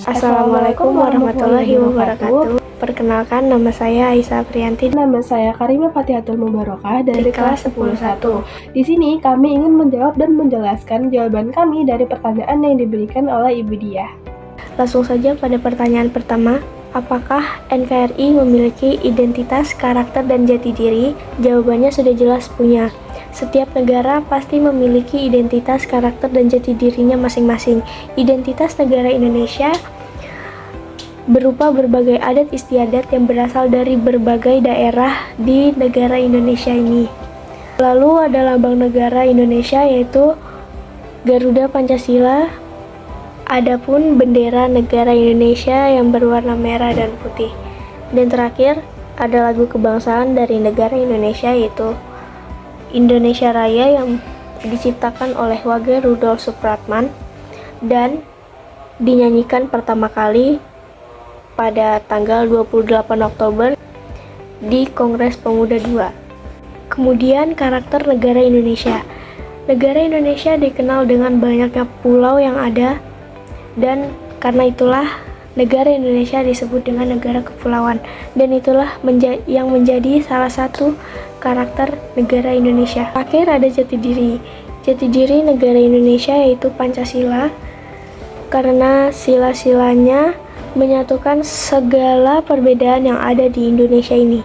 Assalamualaikum warahmatullahi wabarakatuh. Perkenalkan, nama saya Aisyah Priyanti. Nama saya Karimah Fatihatul Mubarokah dari kelas 10-1. Di sini kami ingin menjawab dan menjelaskan jawaban kami dari pertanyaan yang diberikan oleh Ibu Diah. Langsung saja pada pertanyaan pertama, apakah NKRI memiliki identitas, karakter, dan jati diri? Jawabannya sudah jelas punya. Setiap negara pasti memiliki identitas, karakter, dan jati dirinya masing-masing. Identitas negara Indonesia berupa berbagai adat istiadat yang berasal dari berbagai daerah di negara Indonesia ini. Lalu ada lambang negara Indonesia yaitu Garuda Pancasila. Adapun bendera negara Indonesia yang berwarna merah dan putih. Dan terakhir ada lagu kebangsaan dari negara Indonesia yaitu Indonesia Raya yang diciptakan oleh Wage Rudolf Supratman dan dinyanyikan pertama kali pada tanggal 28 Oktober di Kongres Pemuda II. Kemudian karakter negara Indonesia. Negara Indonesia dikenal dengan banyaknya pulau yang ada dan karena itulah negara Indonesia disebut dengan negara kepulauan dan itulah yang menjadi salah satu karakter negara Indonesia. Akhir ada jati diri. Jati diri negara Indonesia yaitu Pancasila karena sila-silanya menyatukan segala perbedaan yang ada di Indonesia ini.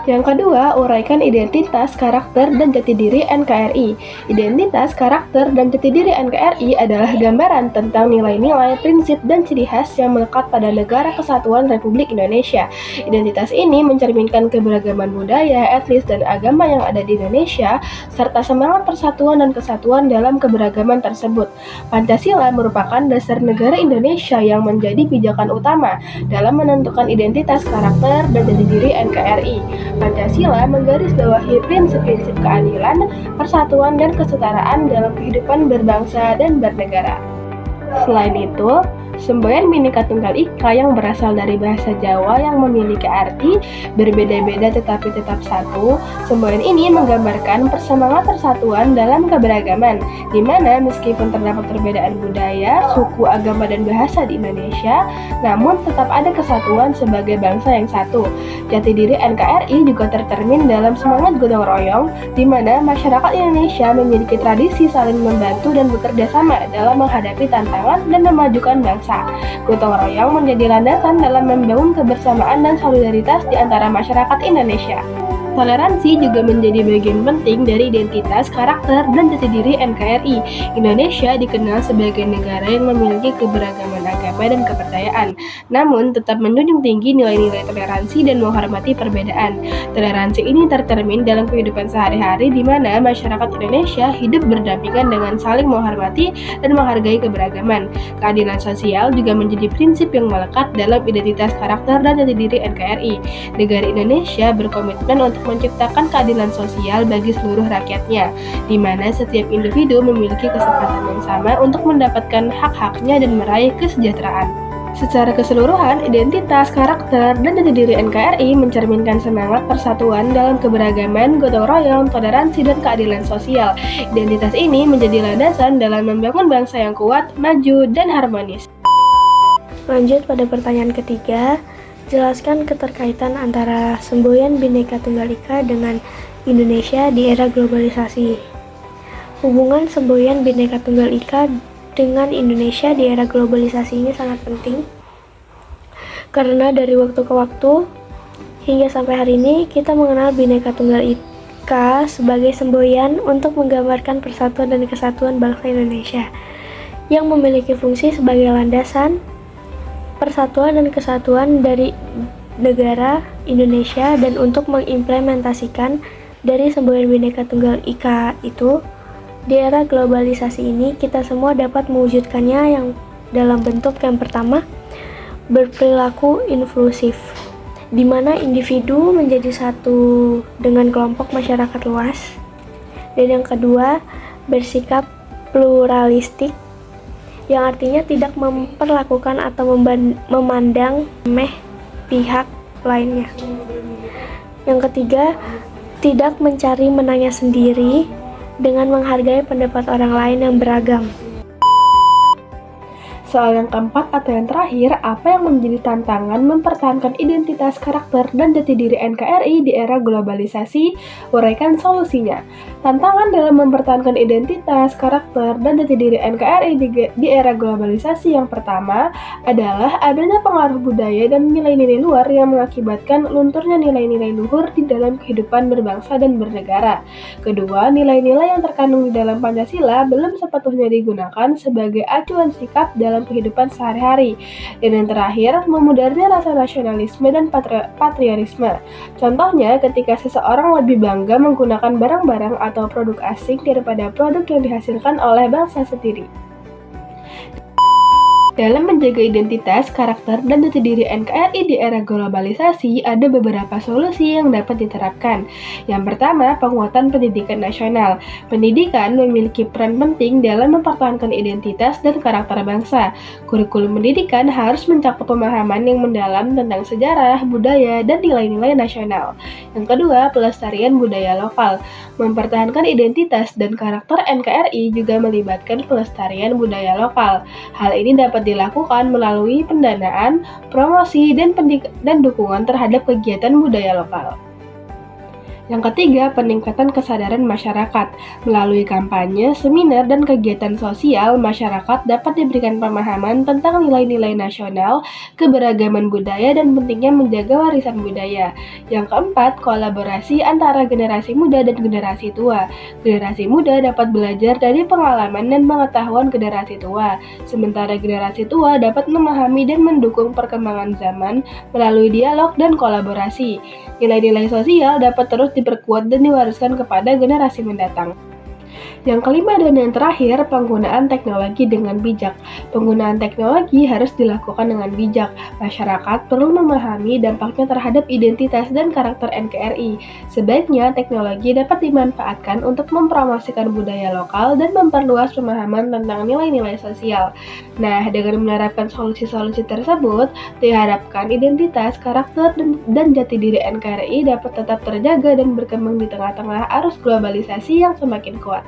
Yang kedua, uraikan identitas, karakter, dan jati diri NKRI. Identitas, karakter, dan jati diri NKRI adalah gambaran tentang nilai-nilai, prinsip, dan ciri khas yang melekat pada Negara Kesatuan Republik Indonesia. Identitas ini mencerminkan keberagaman budaya, etnis, dan agama yang ada di Indonesia, serta semangat persatuan dan kesatuan dalam keberagaman tersebut. Pancasila merupakan dasar negara Indonesia yang menjadi pijakan utama dalam menentukan identitas, karakter, dan jati diri NKRI. Pancasila menggarisbawahi prinsip-prinsip keadilan, persatuan, dan kesetaraan dalam kehidupan berbangsa dan bernegara. Selain itu, semboyan Bhinneka Tunggal Ika yang berasal dari bahasa Jawa yang memiliki arti berbeda-beda tetapi tetap satu. Semboyan ini menggambarkan persemangat persatuan dalam keberagaman, di mana meskipun terdapat perbedaan budaya, suku, agama, dan bahasa di Indonesia, namun tetap ada kesatuan sebagai bangsa yang satu. Jati diri NKRI juga tercermin dalam semangat gotong royong, di mana masyarakat Indonesia memiliki tradisi saling membantu dan bekerja sama dalam menghadapi tantangan dan memajukan bangsa. Gotong royong menjadi landasan dalam membangun kebersamaan dan solidaritas di antara masyarakat Indonesia. Toleransi juga menjadi bagian penting dari identitas, karakter, dan jati diri NKRI. Indonesia dikenal sebagai negara yang memiliki keberagaman agama dan kepercayaan, namun tetap menjunjung tinggi nilai-nilai toleransi dan menghormati perbedaan. Toleransi ini tercermin dalam kehidupan sehari-hari di mana masyarakat Indonesia hidup berdampingan dengan saling menghormati dan menghargai keberagaman. Keadilan sosial juga menjadi prinsip yang melekat dalam identitas, karakter, dan jati diri NKRI. Negara Indonesia berkomitmen untuk menciptakan keadilan sosial bagi seluruh rakyatnya, di mana setiap individu memiliki kesempatan yang sama untuk mendapatkan hak-haknya dan meraih kesejahteraan. Secara keseluruhan, identitas, karakter, dan jati diri NKRI mencerminkan semangat persatuan dalam keberagaman, gotong royong, toleransi, dan keadilan sosial. Identitas ini menjadi landasan dalam membangun bangsa yang kuat, maju, dan harmonis. Lanjut pada pertanyaan ketiga, jelaskan keterkaitan antara semboyan Bhinneka Tunggal Ika dengan Indonesia di era globalisasi. Hubungan semboyan Bhinneka Tunggal Ika dengan Indonesia di era globalisasi ini sangat penting karena dari waktu ke waktu hingga sampai hari ini kita mengenal Bhinneka Tunggal Ika sebagai semboyan untuk menggambarkan persatuan dan kesatuan bangsa Indonesia yang memiliki fungsi sebagai landasan persatuan dan kesatuan dari negara Indonesia dan untuk mengimplementasikan dari semboyan Bhinneka Tunggal Ika itu di era globalisasi ini kita semua dapat mewujudkannya yang dalam bentuk yang pertama berperilaku inklusif di mana individu menjadi satu dengan kelompok masyarakat luas dan yang kedua bersikap pluralistik yang artinya tidak memperlakukan atau memandang remeh pihak lainnya. Yang ketiga, tidak mencari menangnya sendiri dengan menghargai pendapat orang lain yang beragam. Soal yang keempat atau yang terakhir, apa yang menjadi tantangan mempertahankan identitas karakter dan jati diri NKRI di era globalisasi? Uraikan solusinya. Tantangan dalam mempertahankan identitas, karakter, dan jati diri NKRI di era globalisasi yang pertama adalah adanya pengaruh budaya dan nilai-nilai luar yang mengakibatkan lunturnya nilai-nilai luhur di dalam kehidupan berbangsa dan bernegara. Kedua, nilai-nilai yang terkandung di dalam Pancasila belum sepatutnya digunakan sebagai acuan sikap dalam kehidupan sehari-hari. Dan yang terakhir, memudarnya rasa nasionalisme dan patriotisme. Contohnya, ketika seseorang lebih bangga menggunakan barang-barang atau produk asing daripada produk yang dihasilkan oleh bangsa sendiri. Dalam menjaga identitas, karakter, dan jati diri NKRI di era globalisasi, ada beberapa solusi yang dapat diterapkan. Yang pertama, penguatan pendidikan nasional. Pendidikan memiliki peran penting dalam mempertahankan identitas dan karakter bangsa. Kurikulum pendidikan harus mencakup pemahaman yang mendalam tentang sejarah, budaya, dan nilai-nilai nasional. Yang kedua, pelestarian budaya lokal. Mempertahankan identitas dan karakter NKRI juga melibatkan pelestarian budaya lokal. Hal ini dapat dilakukan melalui pendanaan, promosi, dan dukungan terhadap kegiatan budaya lokal. Yang ketiga, peningkatan kesadaran masyarakat. Melalui kampanye, seminar, dan kegiatan sosial, masyarakat dapat diberikan pemahaman tentang nilai-nilai nasional, keberagaman budaya, dan pentingnya menjaga warisan budaya. Yang keempat, kolaborasi antara generasi muda dan generasi tua. Generasi muda dapat belajar dari pengalaman dan pengetahuan generasi tua, sementara generasi tua dapat memahami dan mendukung perkembangan zaman melalui dialog dan kolaborasi. Nilai-nilai sosial dapat terus diperkuat dan diwariskan kepada generasi mendatang. Yang kelima dan yang terakhir, penggunaan teknologi dengan bijak. Penggunaan teknologi harus dilakukan dengan bijak. Masyarakat perlu memahami dampaknya terhadap identitas dan karakter NKRI. Sebaiknya teknologi dapat dimanfaatkan untuk mempromosikan budaya lokal dan memperluas pemahaman tentang nilai-nilai sosial. Nah, dengan menerapkan solusi-solusi tersebut, diharapkan identitas, karakter, dan jati diri NKRI dapat tetap terjaga dan berkembang di tengah-tengah arus globalisasi yang semakin kuat.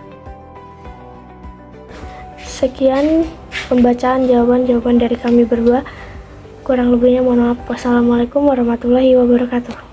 Sekian pembacaan jawaban-jawaban dari kami berdua. Kurang lebihnya mohon maaf. Wassalamualaikum warahmatullahi wabarakatuh.